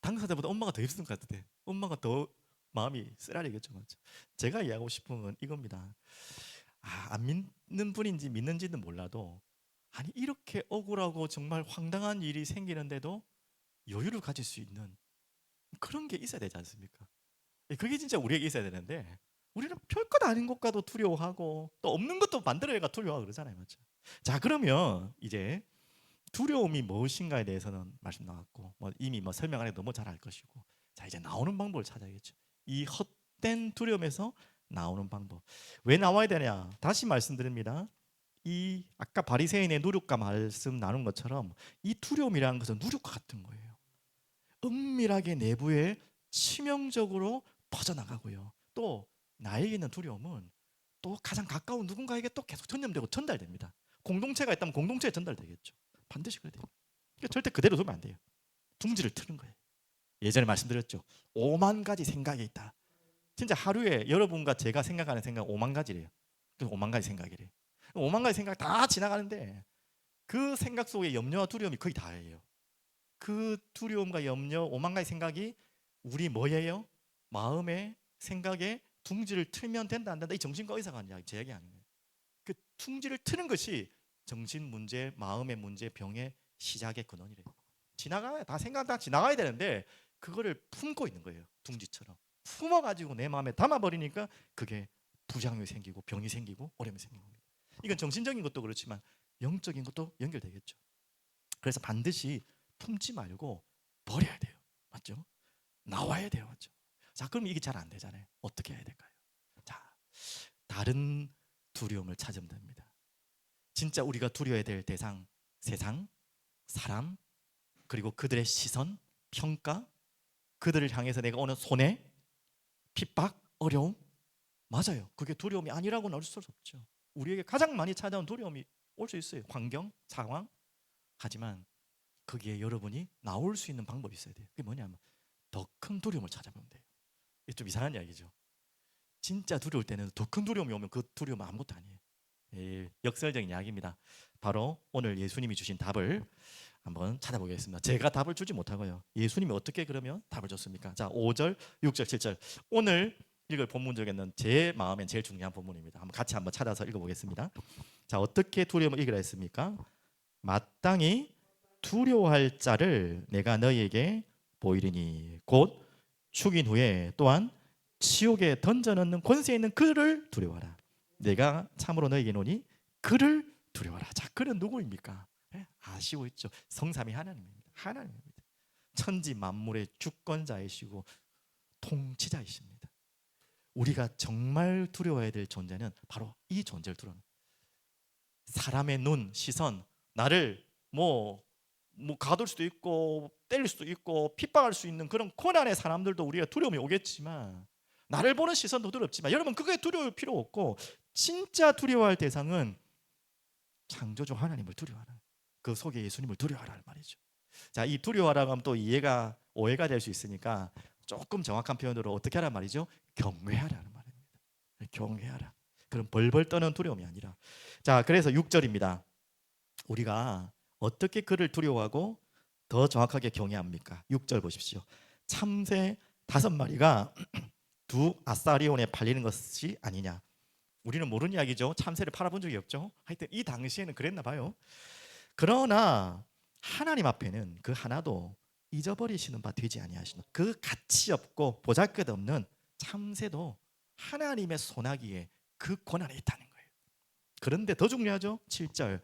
당사자보다 엄마가 더 힘든 것 같은데 엄마가 더 마음이 쓰라리겠죠, 맞죠? 제가 이야기하고 싶은 건 이겁니다. 아, 안 믿는 분인지 믿는지는 몰라도 아니 이렇게 억울하고 정말 황당한 일이 생기는데도 여유를 가질 수 있는 그런 게 있어야 되지 않습니까? 그게 진짜 우리에게 있어야 되는데 우리는 별것 아닌 것과도 두려워하고 또 없는 것도 만들어내가 두려워하고 그러잖아요, 맞죠? 자, 그러면 이제 두려움이 무엇인가에 대해서는 말씀 나왔고 뭐 이미 뭐 설명 안 해도 너무 잘 알 것이고 자 이제 나오는 방법을 찾아야겠죠. 이 헛된 두려움에서 나오는 방법 왜 나와야 되냐? 다시 말씀드립니다. 이 아까 바리새인의 누룩과 말씀 나눈 것처럼 이 두려움이라는 것은 누룩과 같은 거예요. 은밀하게 내부에 치명적으로 퍼져나가고요. 또 나에게 있는 두려움은 또 가장 가까운 누군가에게 또 계속 전염되고 전달됩니다. 공동체가 있다면 공동체에 전달되겠죠. 반드시 그래야 돼요. 그러니까 절대 그대로 두면 안 돼요. 둥지를 트는 거예요. 예전에 말씀드렸죠. 5만 가지 생각이 있다. 진짜 하루에 여러분과 제가 생각하는 생각 5만 가지래요. 그 5만 가지 생각이래. 5만 가지 생각 다 지나가는데 그 생각 속에 염려와 두려움이 거의 다예요. 그 두려움과 염려, 오만 가지 생각이 우리 뭐예요? 마음의 생각에 둥지를 틀면 된다 안 된다 이 정신과 의사가 아니야 제 얘기 아니에요. 그 둥지를 트는 것이 정신 문제, 마음의 문제, 병의 시작의 근원이래요. 지나가야 다 생각 다 지나가야 되는데 그거를 품고 있는 거예요. 둥지처럼 품어가지고 내 마음에 담아버리니까 그게 부작용이 생기고 병이 생기고 어려움이 생기는 겁니다. 이건 정신적인 것도 그렇지만 영적인 것도 연결되겠죠. 그래서 반드시 품지 말고 버려야 돼요. 맞죠? 나와야 돼요. 그렇죠? 자, 그럼 이게 잘 안 되잖아요. 어떻게 해야 될까요? 자, 다른 두려움을 찾으면 됩니다. 진짜 우리가 두려워야 될 대상, 세상, 사람, 그리고 그들의 시선, 평가, 그들을 향해서 내가 오는 손해, 핍박, 어려움, 맞아요. 그게 두려움이 아니라고는 할 수 없죠. 우리에게 가장 많이 찾아온 두려움이 올 수 있어요. 환경, 상황. 하지만 거기에 여러분이 나올 수 있는 방법이 있어야 돼요. 그게 뭐냐면 더 큰 두려움을 찾아보면 돼요. 이게 좀 이상한 이야기죠. 진짜 두려울 때는 더 큰 두려움이 오면 그 두려움은 아무것도 아니에요. 역설적인 이야기입니다. 바로 오늘 예수님이 주신 답을 한번 찾아보겠습니다. 제가 답을 주지 못하고요. 예수님이 어떻게 그러면 답을 줬습니까? 자, 5절, 6절, 7절. 오늘 읽을 본문 중에는 제 마음엔 제일 중요한 본문입니다. 한번 같이 한번 찾아서 읽어보겠습니다. 자, 어떻게 두려움을 이기라 했습니까? 마땅히 두려워할 자를 내가 너희에게 보이리니 곧 죽인 후에 또한 지옥에 던져넣는 권세 있는 그를 두려워하라. 내가 참으로 너희에게 노니 그를 두려워하라. 자, 그는 누구입니까? 아시고 있죠. 성삼위 하나님입니다. 하나님입니다. 천지 만물의 주권자이시고 통치자이십니다. 우리가 정말 두려워해야 될 존재는 바로 이 존재를 두려워합니다. 사람의 눈, 시선, 나를 뭐 가둘 수도 있고 때릴 수도 있고 핍박할 수 있는 그런 고난의 사람들도 우리가 두려움이 오겠지만, 나를 보는 시선도 두렵지만, 여러분 그게 두려울 필요 없고, 진짜 두려워할 대상은 창조주 하나님을 두려워하라. 그 속에 예수님을 두려워하라는 말이죠. 자, 이 두려워하라고 하면 또 이해가 오해가 될 수 있으니까 조금 정확한 표현으로 어떻게 하란 말이죠? 경외하라는 말입니다. 경외하라. 그럼 벌벌 떠는 두려움이 아니라. 자, 그래서 6절입니다. 우리가 어떻게 그를 두려워하고 더 정확하게 경외합니까? 6절 보십시오. 참새 5마리가 두 아사리온에 팔리는 것이 아니냐. 우리는 모르는 이야기죠. 참새를 팔아본 적이 없죠. 하여튼 이 당시에는 그랬나 봐요. 그러나 하나님 앞에는 그 하나도 잊어버리시는 바 되지 아니하시는, 그 가치 없고 보잘것없는 참새도 하나님의 손아귀에 그 권한에 있다는 거예요. 그런데 더 중요하죠. 7절.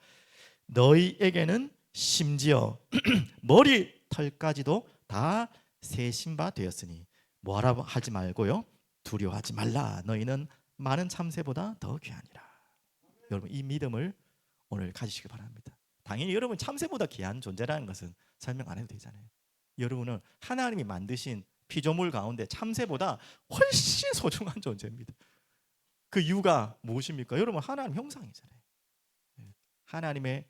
너희에게는 심지어 머리털까지도 다 세신 바 되었으니 뭐하라 하지 말고요, 두려워하지 말라. 너희는 많은 참새보다 더 귀하니라. 여러분, 이 믿음을 오늘 가지시기 바랍니다. 당연히 여러분 참새보다 귀한 존재라는 것은 설명 안 해도 되잖아요. 여러분은 하나님이 만드신 피조물 가운데 참새보다 훨씬 소중한 존재입니다. 그 이유가 무엇입니까? 여러분, 하나님 형상이잖아요. 하나님의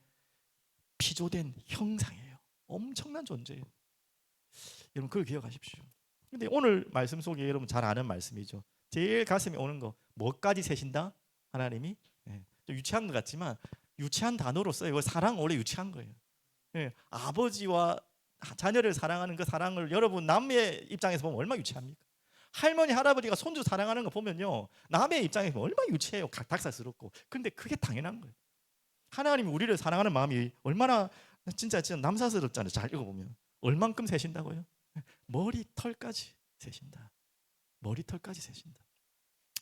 피조된 형상이에요. 엄청난 존재예요. 여러분, 그걸 기억하십시오. 근데 오늘 말씀 속에 여러분 잘 아는 말씀이죠. 제일 가슴에 오는 거, 뭐까지 세신다? 하나님이. 좀 유치한 것 같지만 유치한 단어로 써요. 사랑 원래 유치한 거예요. 아버지와 자녀를 사랑하는 그 사랑을 여러분 남의 입장에서 보면 얼마나 유치합니까? 할머니 할아버지가 손주 사랑하는 거 보면요, 남의 입장에서 보면 얼마나 유치해요. 닭살스럽고. 근데 그게 당연한 거예요. 하나님이 우리를 사랑하는 마음이 얼마나 진짜 남사스럽잖아요. 잘 읽어보면 얼만큼 세신다고요? 머리털까지 세신다. 머리털까지 세신다.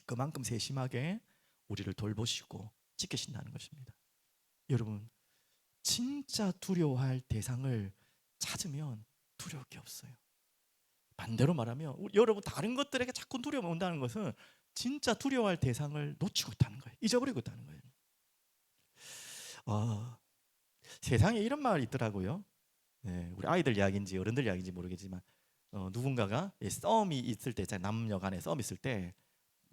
그만큼 세심하게 우리를 돌보시고 지키신다는 것입니다. 여러분, 진짜 두려워할 대상을 찾으면 두려울 게 없어요. 반대로 말하면 여러분 다른 것들에게 자꾸 두려움이 온다는 것은 진짜 두려워할 대상을 놓치고 있다는 거예요. 잊어버리고 있다는 거예요. 세상에 이런 말이 있더라고요. 우리 아이들 이야기인지 어른들 이야기인지 모르겠지만 누군가가 싸움이 있을 때, 남녀 간에 싸움이 있을 때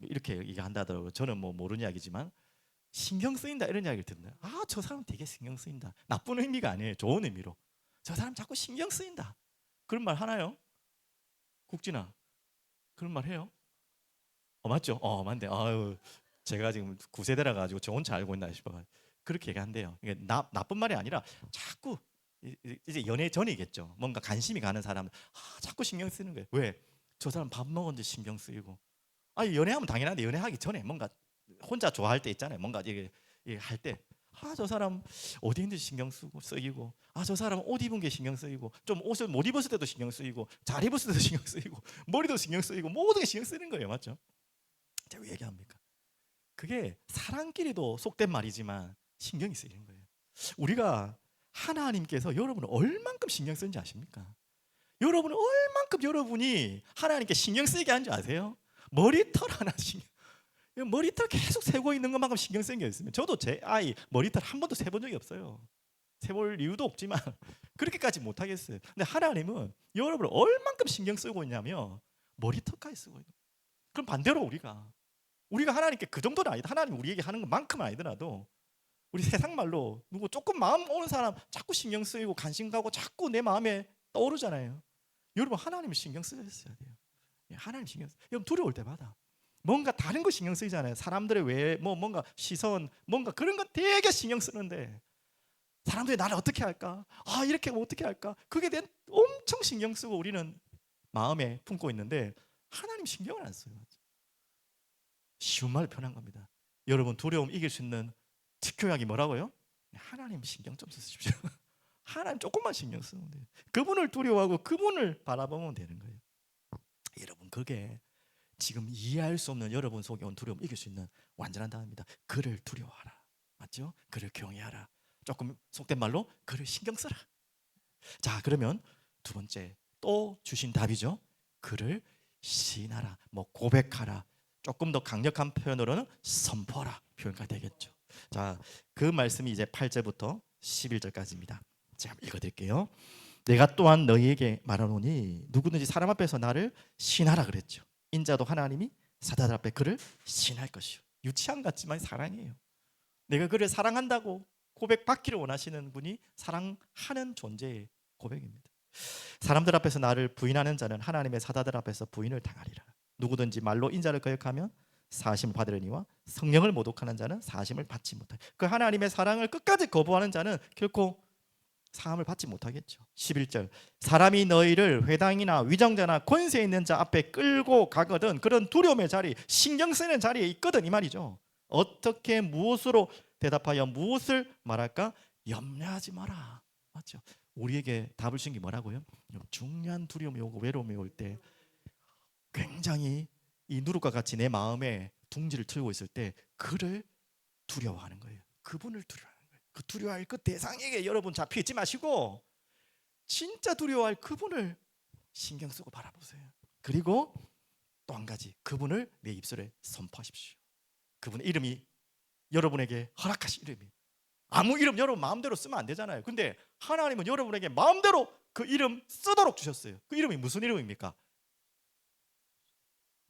이렇게 얘기한다더라고요. 저는 뭐 모르는 이야기지만 신경 쓰인다 이런 이야기를 듣는다. 저 사람 되게 신경 쓰인다. 나쁜 의미가 아니에요. 좋은 의미로. 저 사람 자꾸 신경 쓰인다. 그런 말 하나요? 국진아, 그런 말 해요? 맞죠? 맞네. 제가 지금 9세대라 가지고 저 혼자 알고 있나 싶어가지고 그렇게 얘기한대요. 이게 나쁜 말이 아니라 자꾸 이제 연애 전이겠죠. 뭔가 관심이 가는 사람 자꾸 신경 쓰는 거예요. 왜? 저 사람 밥 먹었는지 신경 쓰이고. 연애하면 당연한데 연애하기 전에 뭔가 혼자 좋아할 때 있잖아요. 뭔가 이게 할 때 저 사람 어디 있는지 신경 쓰이고, 저 사람 옷 입은 게 신경 쓰이고, 좀 옷을 못 입었을 때도 신경 쓰이고, 잘 입었을 때도 신경 쓰이고, 머리도 신경 쓰이고, 모든 게 신경 쓰이는 거예요. 맞죠? 제가 왜 얘기합니까? 그게 사람끼리도 속된 말이지만 신경이 쓰이는 거예요. 우리가 하나님께서 여러분을 얼만큼 신경 쓰는지 아십니까? 여러분은 얼만큼 여러분이 하나님께 신경 쓰이게 하는 줄 아세요? 머리털 하나 신경, 머리털 계속 세고 있는 것만큼 신경 쓰는 게 있습니다. 저도 제 아이 머리털 한 번도 세본 적이 없어요. 세볼 이유도 없지만 그렇게까지 못하겠어요. 근데 하나님은 여러분을 얼만큼 신경 쓰고 있냐면 머리털까지 쓰고 있는 거예요. 그럼 반대로 우리가 하나님께 그 정도는 아니다. 하나님 우리에게 하는 것만큼은 아니더라도 우리 세상 말로 누구 조금 마음 오는 사람 자꾸 신경 쓰이고 관심 가고 자꾸 내 마음에 떠오르잖아요. 여러분 하나님을 신경 쓰셨어야 돼요. 하나님 신경 쓰. 여러분 두려울 때마다 뭔가 다른 거 신경 쓰이잖아요. 사람들의 왜 뭔가 시선 뭔가 그런 거 되게 신경 쓰는데 사람들이 나를 어떻게 할까? 이렇게 하면 어떻게 할까? 그게 대한 엄청 신경 쓰고 우리는 마음에 품고 있는데 하나님 신경을 안 써요. 쉬운 말 편한 겁니다. 여러분 두려움 이길 수 있는 특효약이 뭐라고요? 하나님 신경 좀 쓰십시오. 하나님 조금만 신경 쓰면 돼요. 그분을 두려워하고 그분을 바라보면 되는 거예요. 여러분 그게 지금 이해할 수 없는 여러분 속에 온 두려움 이길 수 있는 완전한 답입니다. 그를 두려워하라. 맞죠? 그를 경외하라. 조금 속된 말로 그를 신경 써라. 자 그러면 두 번째 또 주신 답이죠. 그를 시인하라. 고백하라. 조금 더 강력한 표현으로는 선포하라 표현가 되겠죠. 자, 그 말씀이 이제 8절부터 11절까지입니다. 제가 읽어드릴게요. 내가 또한 너희에게 말하노니 누구든지 사람 앞에서 나를 신하라 그랬죠. 인자도 하나님이 사자들 앞에 그를 신할 것이요. 유치한 같지만 사랑이에요. 내가 그를 사랑한다고 고백받기를 원하시는 분이 사랑하는 존재의 고백입니다. 사람들 앞에서 나를 부인하는 자는 하나님의 사자들 앞에서 부인을 당하리라. 누구든지 말로 인자를 거역하면 사심을 받으려니와 성령을 모독하는 자는 사심을 받지 못하리. 그 하나님의 사랑을 끝까지 거부하는 자는 결코 사함을 받지 못하겠죠. 11절 사람이 너희를 회당이나 위정자나 권세 있는 자 앞에 끌고 가거든 그런 두려움의 자리, 신경 쓰는 자리에 있거든 이 말이죠. 어떻게 무엇으로 대답하여 무엇을 말할까? 염려하지 마라. 맞죠? 우리에게 답을 주신 게 뭐라고요? 중요한 두려움이 오고 외로움이 올 때 굉장히 이 누룩과 같이 내 마음에 둥지를 틀고 있을 때 그를 두려워하는 거예요. 그분을 두려워하는 거예요. 그 두려워할 그 대상에게 여러분 잡혀 있지 마시고 진짜 두려워할 그분을 신경 쓰고 바라보세요. 그리고 또 한 가지 그분을 내 입술에 선포하십시오. 그분의 이름이 여러분에게 허락하신 이름이 아무 이름 여러분 마음대로 쓰면 안 되잖아요. 근데 하나님은 여러분에게 마음대로 그 이름 쓰도록 주셨어요. 그 이름이 무슨 이름입니까?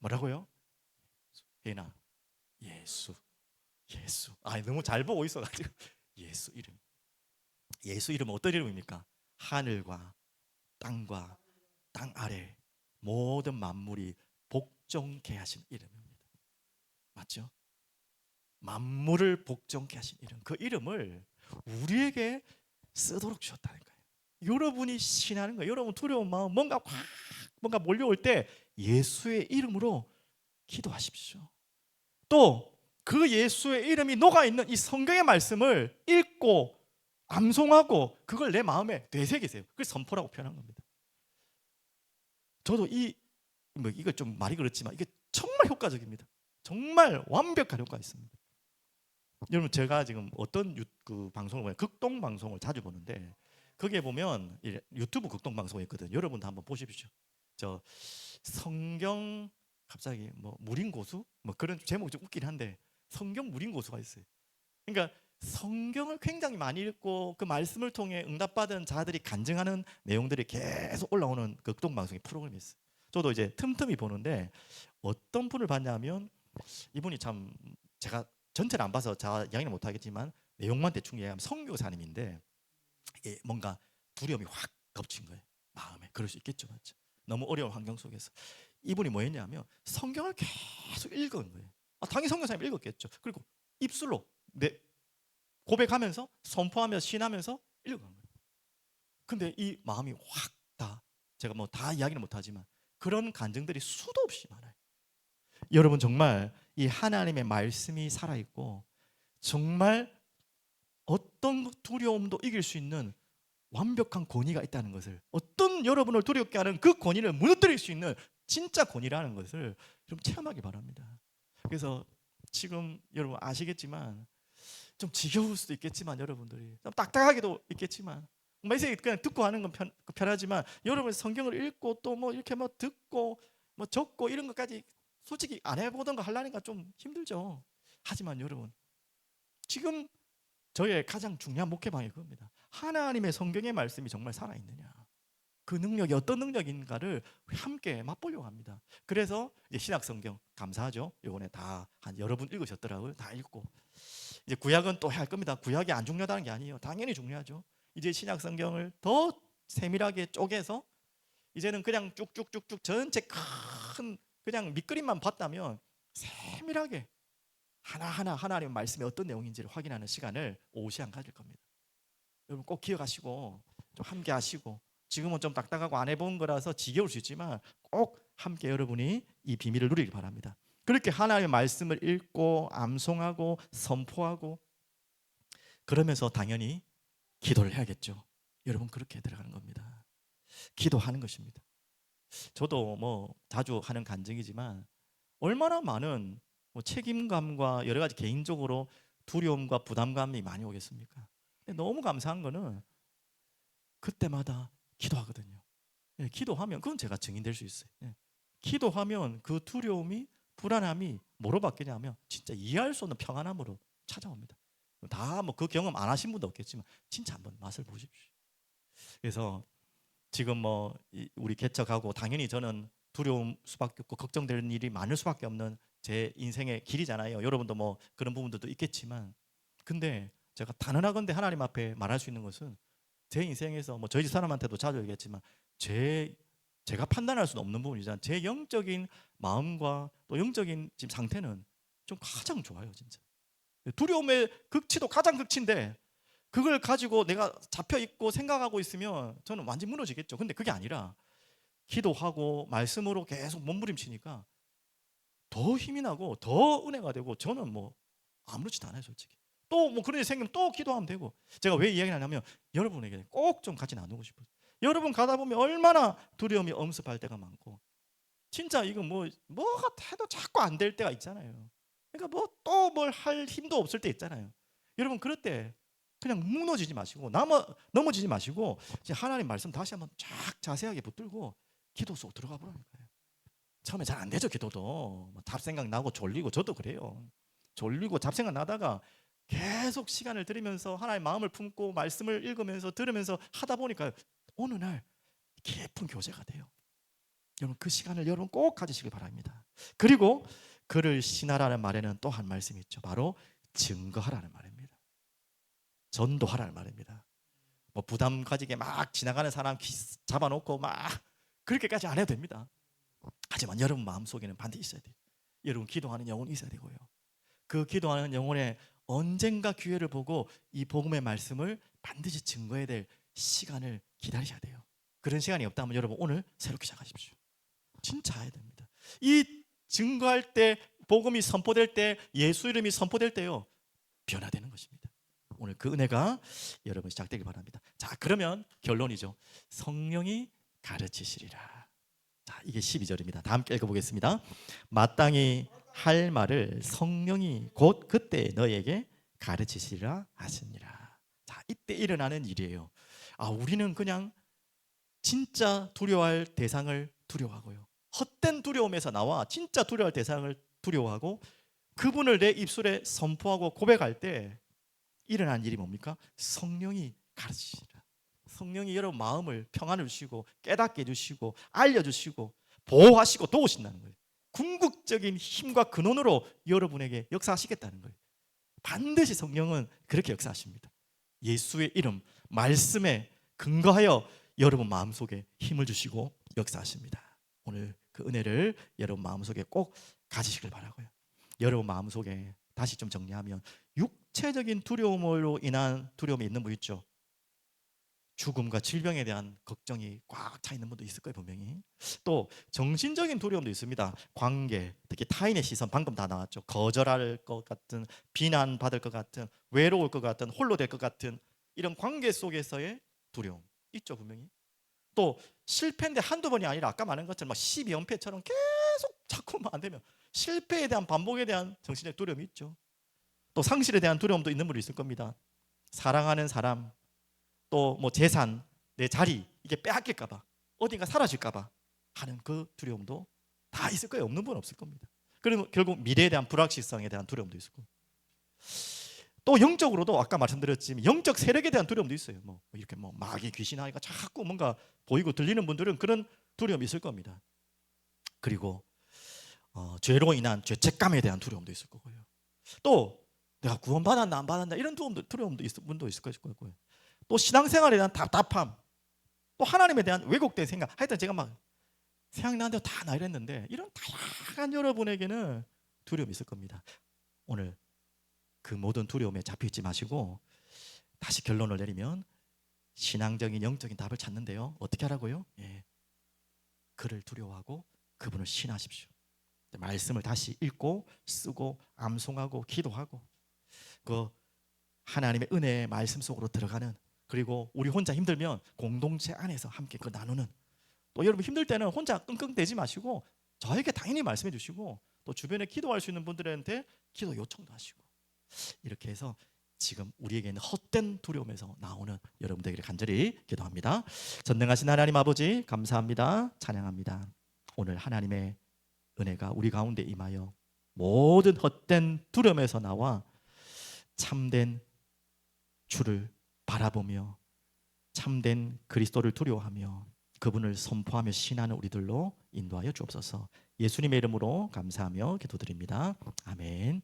뭐라고요? 혜나 예수. 너무 잘 보고 있어가지고 예수 이름. 예수 이름은 어떤 이름입니까? 하늘과 땅과 땅 아래 모든 만물이 복종케 하신 이름입니다. 맞죠? 만물을 복종케 하신 이름. 그 이름을 우리에게 쓰도록 주셨다는 거예요. 여러분이 신하는 거예요. 여러분 두려운 마음 뭔가 몰려올 때 예수의 이름으로 기도하십시오. 또 그 예수의 이름이 녹아있는 이 성경의 말씀을 읽고 암송하고 그걸 내 마음에 되새기세요. 그걸 선포라고 표현한 겁니다. 저도 이거 좀 말이 그렇지만 이게 정말 효과적입니다. 정말 완벽한 효과가 있습니다. 여러분 제가 지금 어떤 그 방송을 보면 극동 방송을 자주 보는데 거기에 보면 유튜브 극동 방송이 있거든요. 여러분도 한번 보십시오. 저 성경 갑자기 무림고수 그런 제목이 좀 웃긴 한데 성경 무림고수가 있어요. 그러니까 성경을 굉장히 많이 읽고 그 말씀을 통해 응답받은 자들이 간증하는 내용들이 계속 올라오는 극동 방송의 프로그램이 있어요. 저도 이제 틈틈이 보는데 어떤 분을 봤냐면 이분이 참 제가 전체를 안 봐서 제가 이야기는 못 하겠지만 내용만 대충 이야기하면 선교사님인데 뭔가 두려움이 확 덮친 거예요. 마음에. 그럴 수 있겠죠. 맞죠? 너무 어려운 환경 속에서 이분이 뭐 했냐면 성경을 계속 읽은 거예요. 당연히 선교사님 읽었겠죠. 그리고 입술로 고백하면서 선포하면서 신하면서 읽은 거예요. 근데 이 마음이 확 제가 다 이야기는 못하지만 그런 간증들이 수도 없이 많아요. 여러분 정말 이 하나님의 말씀이 살아있고 정말 어떤 두려움도 이길 수 있는 완벽한 권위가 있다는 것을, 어떤 여러분을 두렵게 하는 그 권위를 무너뜨릴 수 있는 진짜 권위라는 것을 좀 체험하기 바랍니다. 그래서 지금 여러분 아시겠지만 좀 지겨울 수도 있겠지만 여러분들이 좀 딱딱하게도 있겠지만 메시지 그냥 듣고 하는 건 편하지만 여러분 성경을 읽고 또 뭐 이렇게 뭐 듣고 뭐 적고 이런 것까지 솔직히 안 해보던 거 하려니까 좀 힘들죠. 하지만 여러분 지금 저의 가장 중요한 목회방이 그겁니다. 하나님의 성경의 말씀이 정말 살아있느냐, 그 능력이 어떤 능력인가를 함께 맛보려고 합니다. 그래서 이제 신약 성경 감사하죠. 이번에 다 한 여러분 읽으셨더라고요. 다 읽고 이제 구약은 또 해야 할 겁니다. 구약이 안 중요하다는 게 아니에요. 당연히 중요하죠. 이제 신약 성경을 더 세밀하게 쪼개서 이제는 그냥 쭉쭉쭉쭉 전체 큰 그냥 밑그림만 봤다면 세밀하게 하나하나 하나님의 말씀이 어떤 내용인지를 확인하는 시간을 오후 시간 가질 겁니다. 여러분 꼭 기억하시고 좀 함께 하시고, 지금은 좀 딱딱하고 안 해본 거라서 지겨울 수 있지만 꼭 함께 여러분이 이 비밀을 누리길 바랍니다. 그렇게 하나님의 말씀을 읽고 암송하고 선포하고 그러면서 당연히 기도를 해야겠죠. 여러분 그렇게 들어가는 겁니다. 기도하는 것입니다. 저도 뭐 자주 하는 간증이지만 얼마나 많은 뭐 책임감과 여러 가지 개인적으로 두려움과 부담감이 많이 오겠습니까? 근데 너무 감사한 거는 그때마다 기도하거든요. 예, 기도하면 그건 제가 증인될 수 있어요. 예, 기도하면 그 두려움이 불안함이 뭐로 바뀌냐면 진짜 이해할 수 없는 평안함으로 찾아옵니다. 다 뭐 그 경험 안 하신 분도 없겠지만 진짜 한번 맛을 보십시오. 그래서 지금 뭐 우리 개척하고 당연히 저는 두려움 수밖에 없고 걱정되는 일이 많을 수밖에 없는 제 인생의 길이잖아요. 여러분도 뭐 그런 부분들도 있겠지만, 근데 제가 단언하건대 하나님 앞에 말할 수 있는 것은 제 인생에서 뭐 저희 집 사람한테도 자주 얘기했지만 제가 판단할 수는 없는 부분이지만 제 영적인 마음과 또 영적인 지금 상태는 좀 가장 좋아요, 진짜. 두려움의 극치도 가장 극치인데 그걸 가지고 내가 잡혀 있고 생각하고 있으면 저는 완전 무너지겠죠. 근데 그게 아니라 기도하고 말씀으로 계속 몸부림치니까 더 힘이 나고 더 은혜가 되고 저는 뭐 아무렇지도 않아요, 솔직히. 또 뭐 그런 일이 생기면 또 기도하면 되고. 제가 왜 이야기를 하냐면 여러분에게 꼭 좀 같이 나누고 싶어요. 여러분 가다 보면 얼마나 두려움이 엄습할 때가 많고 진짜 이거 뭐가 해도 자꾸 안 될 때가 있잖아요. 그러니까 뭐 또 뭘 할 힘도 없을 때 있잖아요. 여러분 그럴 때 그냥 무너지지 마시고 넘어지지 마시고 하나님 말씀 다시 한번 쫙 자세하게 붙들고 기도 속 들어가 보라니까요. 처음에 잘 안 되죠. 기도도 잡생각 나고 졸리고 저도 그래요. 졸리고 잡생각 나다가 계속 시간을 들이면서 하나님의 마음을 품고 말씀을 읽으면서 들으면서 하다 보니까 어느 날 깊은 교제가 돼요. 여러분 그 시간을 여러분 꼭 가지시길 바랍니다. 그리고 그를 신하라는 말에는 또 한 말씀이 있죠. 바로 증거하라는 말입니다. 전도하라는 말입니다. 뭐 부담 가지게 막 지나가는 사람 잡아놓고 막 그렇게까지 안 해도 됩니다. 하지만 여러분 마음속에는 반드시 있어야 돼요. 여러분 기도하는 영혼이 있어야 되고요. 그 기도하는 영혼의 언젠가 기회를 보고 이 복음의 말씀을 반드시 증거해야 될 시간을 기다리셔야 돼요. 그런 시간이 없다면 여러분 오늘 새롭게 시작하십시오. 진짜 해야 됩니다. 이 증거할 때 복음이 선포될 때 예수 이름이 선포될 때요 변화되는 것입니다. 오늘 그 은혜가 여러분 시작되길 바랍니다. 자, 그러면 결론이죠. 성령이 가르치시리라. 자, 이게 12절입니다. 다 함께 읽어보겠습니다. 마땅히 할 말을 성령이 곧 그때 너에게 가르치시리라 하시니라. 자, 이때 일어나는 일이에요. 우리는 그냥 진짜 두려워할 대상을 두려워하고요. 헛된 두려움에서 나와 진짜 두려워할 대상을 두려워하고 그분을 내 입술에 선포하고 고백할 때 일어난 일이 뭡니까? 성령이 가르치시라. 성령이 여러분 마음을 평안을 주시고 깨닫게 해주시고 알려주시고 보호하시고 도우신다는 거예요. 궁극적인 힘과 근원으로 여러분에게 역사하시겠다는 거예요. 반드시 성령은 그렇게 역사하십니다. 예수의 이름, 말씀에 근거하여 여러분 마음속에 힘을 주시고 역사하십니다. 오늘 그 은혜를 여러분 마음속에 꼭 가지시길 바라고요. 여러분 마음속에 다시 좀 정리하면 육체적인 두려움으로 인한 두려움이 있는 분 있죠. 죽음과 질병에 대한 걱정이 꽉 차 있는 분도 있을 거예요, 분명히. 또 정신적인 두려움도 있습니다. 관계, 특히 타인의 시선, 방금 다 나왔죠. 거절할 것 같은, 비난받을 것 같은, 외로울 것 같은, 홀로 될 것 같은 이런 관계 속에서의 두려움 있죠, 분명히. 또 실패인데 한두 번이 아니라 아까 말한 것처럼 막 12연패처럼 계속 자꾸 안 되면 실패에 대한 반복에 대한 정신적 두려움이 있죠. 또 상실에 대한 두려움도 있는 분이 있을 겁니다. 사랑하는 사람, 또 뭐 재산, 내 자리 이게 빼앗길까 봐, 어딘가 사라질까 봐 하는 그 두려움도 다 있을 거예요. 없는 분 없을 겁니다. 그리고 결국 미래에 대한 불확실성에 대한 두려움도 있을 거고, 또 영적으로도 아까 말씀드렸지만 영적 세력에 대한 두려움도 있어요. 뭐 이렇게 뭐 마귀 귀신 하니까 자꾸 뭔가 보이고 들리는 분들은 그런 두려움이 있을 겁니다. 그리고 죄로 인한 죄책감에 대한 두려움도 있을 거고요. 또 내가 구원받았나 안 받았나 이런 두려움도 있을 분도 있을 거고요. 또 신앙생활에 대한 답답함, 또 하나님에 대한 왜곡된 생각. 하여튼 제가 막 생각나는데 다 나 이랬는데 이런 다양한 여러분에게는 두려움이 있을 겁니다. 오늘 그 모든 두려움에 잡혀있지 마시고 다시 결론을 내리면 신앙적인 영적인 답을 찾는데요, 어떻게 하라고요? 그를 두려워하고 그분을 신하십시오. 말씀을 다시 읽고 쓰고 암송하고 기도하고 그 하나님의 은혜의 말씀 속으로 들어가는, 그리고 우리 혼자 힘들면 공동체 안에서 함께 그 나누는, 또 여러분 힘들 때는 혼자 끙끙대지 마시고 저에게 당연히 말씀해 주시고 또 주변에 기도할 수 있는 분들한테 기도 요청도 하시고, 이렇게 해서 지금 우리에게 있는 헛된 두려움에서 나오는 여러분들에게 간절히 기도합니다. 전능하신 하나님 아버지 감사합니다. 찬양합니다. 오늘 하나님의 은혜가 우리 가운데 임하여 모든 헛된 두려움에서 나와 참된 주를 바라보며 참된 그리스도를 두려워하며 그분을 선포하며 신하는 우리들로 인도하여 주옵소서. 예수님의 이름으로 감사하며 기도드립니다. 아멘.